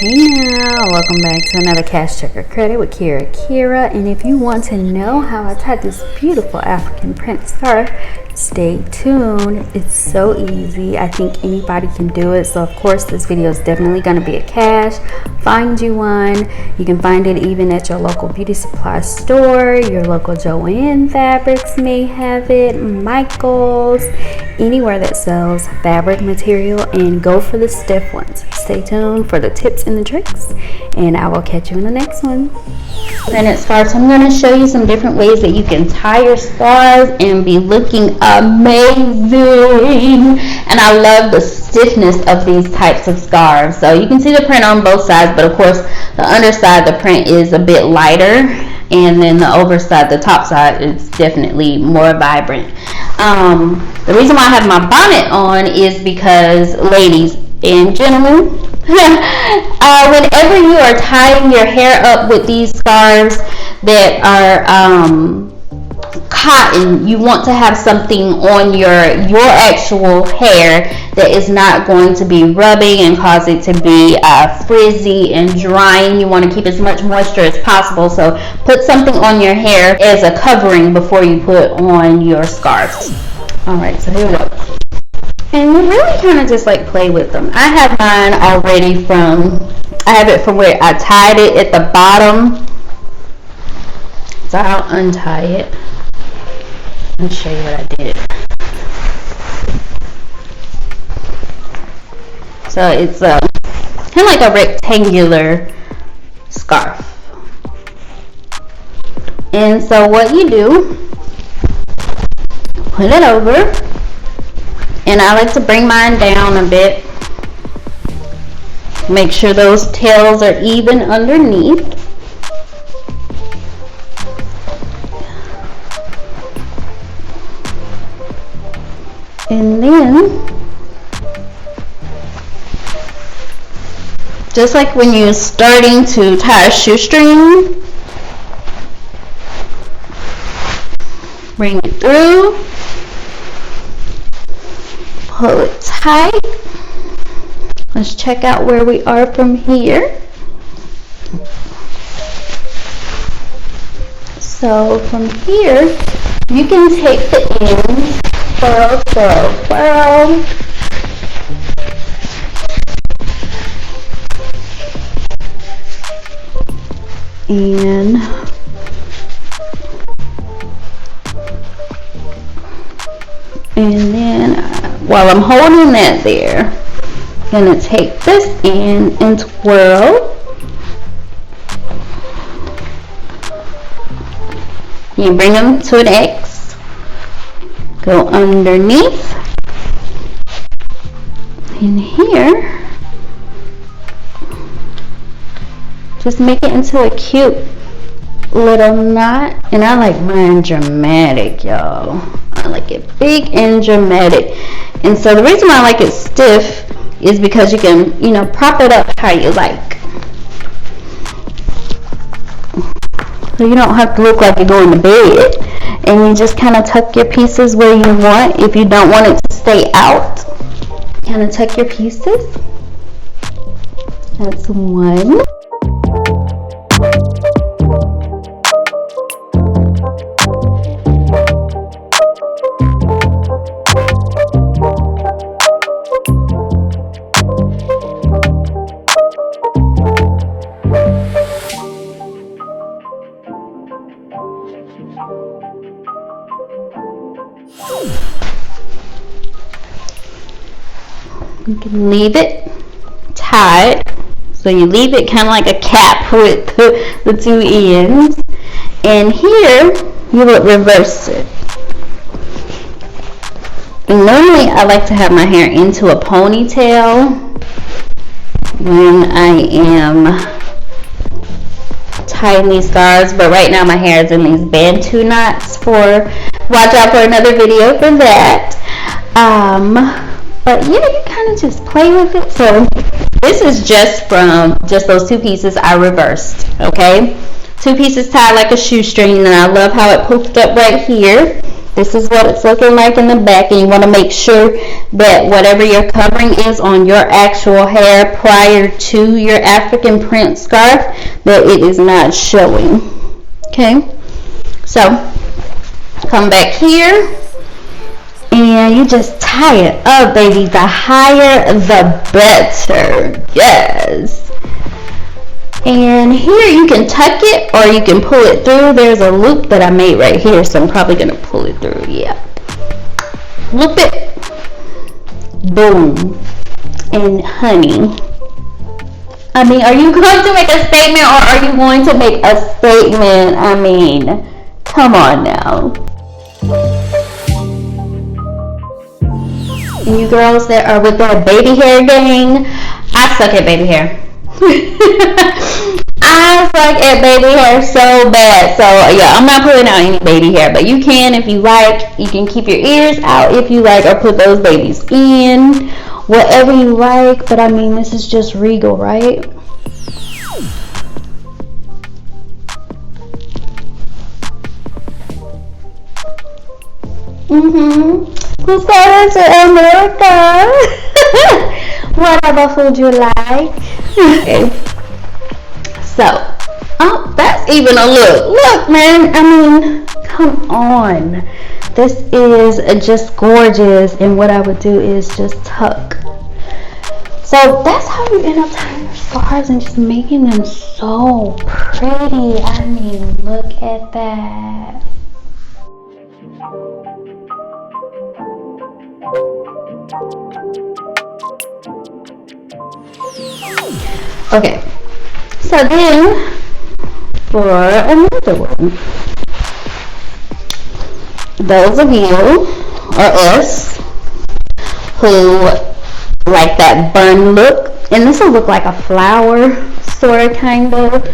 Hey now, welcome back to another Cash Checker Credit with Kira. And if you want to know how I tied this beautiful African print scarf, stay tuned. It's so easy. I think anybody can do it. So of course this video is definitely going to be a cash. Find you one. You can find it even at your local beauty supply store. Your local Joanne Fabrics may have it. Michael's. Anywhere that sells fabric material, and go for the stiff ones. Stay tuned for the tips and the tricks, and I will catch you in the next one. And it starts, I'm going to show you some different ways that you can tie your scarves and be looking amazing. And I love the stiffness of these types of scarves. So you can see the print on both sides, but of course the underside, the print is a bit lighter, and then the overside, the top side, is definitely more vibrant. The reason why I have my bonnet on is because, ladies and gentlemen, whenever you are tying your hair up with these scarves that are cotton, you want to have something on your actual hair that is not going to be rubbing and cause it to be frizzy and drying. You want to keep as much moisture as possible, so put something on your hair as a covering before you put on your scarves. Alright, so here we go. And you really kind of just like play with them. I have mine already I have it from where I tied it at the bottom. So I'll untie it. Let me show you what I did. So it's kind of like a rectangular scarf. And so what you do, put it over, and I like to bring mine down a bit. Make sure those tails are even underneath. And then, just like when you're starting to tie a shoestring, bring it through, pull it tight. Let's check out where we are from here. So from here, you can take the ends, furl, furl, furl. And then while I'm holding that there, I'm going to take this end and twirl. You bring them to an X, go underneath, and here, just make it into a cute little knot. And I like mine dramatic, y'all. I like it big and dramatic. And so the reason why I like it stiff is because you can, prop it up how you like. So you don't have to look like you're going to bed. And you just kind of tuck your pieces where you want. If you don't want it to stay out, kind of tuck your pieces. That's one. You can leave it tied, so you leave it kind of like a cap with the two ends, and here you would reverse it. And normally I like to have my hair into a ponytail when I am tying these scarves, but right now my hair is in these Bantu knots. Watch out for another video for that. But yeah, you kind of just play with it. So this is just from those two pieces I reversed, okay? Two pieces tied like a shoestring, and I love how it poofed up right here. This is what it's looking like in the back, and you want to make sure that whatever your covering is on your actual hair prior to your African print scarf, that it is not showing. Okay, so come back here and you just tie it up, baby. The higher the better. Yes. And here you can tuck it or you can pull it through. There's a loop that I made right here, so I'm probably going to pull it through. Yeah. Loop it. Boom. And honey, I mean, are you going to make a statement or are you going to make a statement? I mean, come on now. And you girls that are with that baby hair gang, I suck at baby hair. I suck at baby hair so bad. So yeah, I'm not pulling out any baby hair, but you can if you like. You can keep your ears out if you like, or put those babies in, whatever you like. But I mean, this is just regal, right? Who's going to America? Whatever food you like. Okay. So, oh, that's even a look. Look, man. I mean, come on. This is just gorgeous. And what I would do is just tuck. So that's how you end up tying your scarves and just making them so pretty. I mean, look at that. Okay, so then for another one, those of you or us who like that bun look, and this will look like a flower sort of kind of.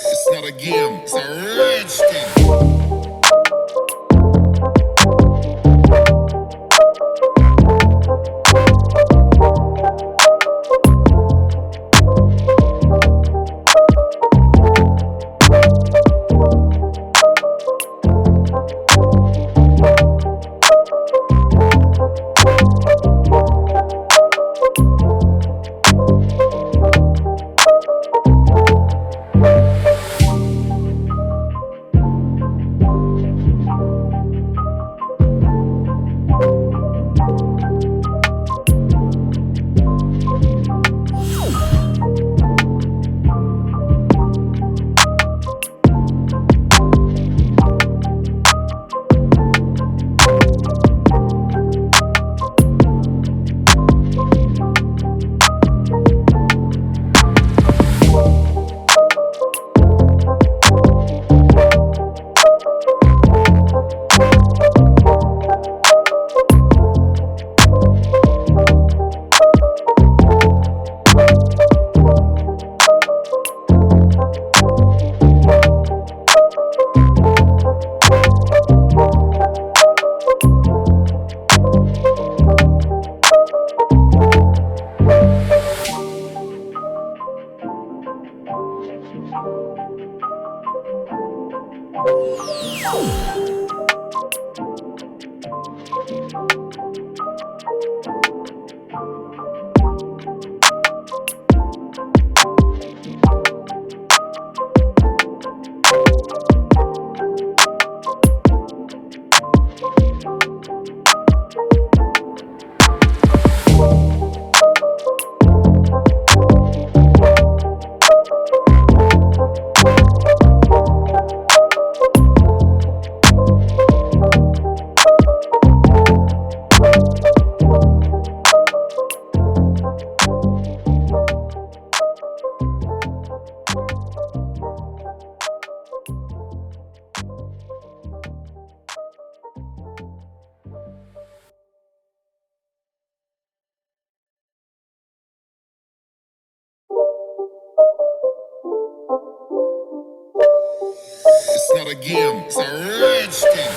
It's not a game, it's a rich thing. not a game, it's a rich thing.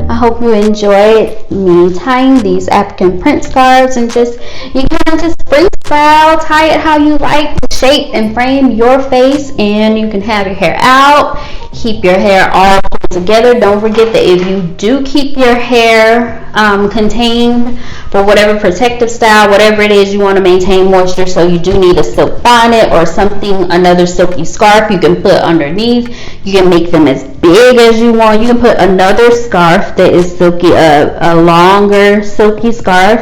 I hope you enjoyed me tying these African print scarves, and just you can just freestyle, tie it how you like, shape and frame your face, and you can have your hair out, keep your hair all put together. Don't forget that if you do keep your hair contained for whatever protective style, whatever it is, you want to maintain moisture, so you do need a silk bonnet or something, another silky scarf you can put underneath. You can make them as big as you want. You can put another scarf that is silky, a longer silky scarf,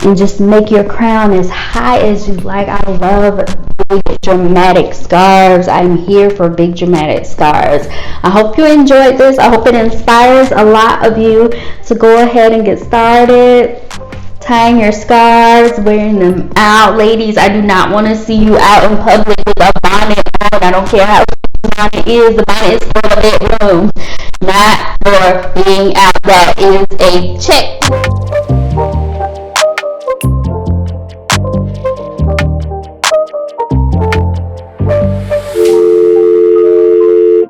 and just make your crown as high as you like. I love big dramatic scarves. I'm here for big dramatic scarves. I hope you enjoyed this. I hope it inspires a lot of you to go ahead and get started tying your scarves, wearing them out. Ladies, I do not want to see you out in public with a bonnet on. I don't care how the bonnet is. The bonnet is for the bedroom, not for being out. That is a check.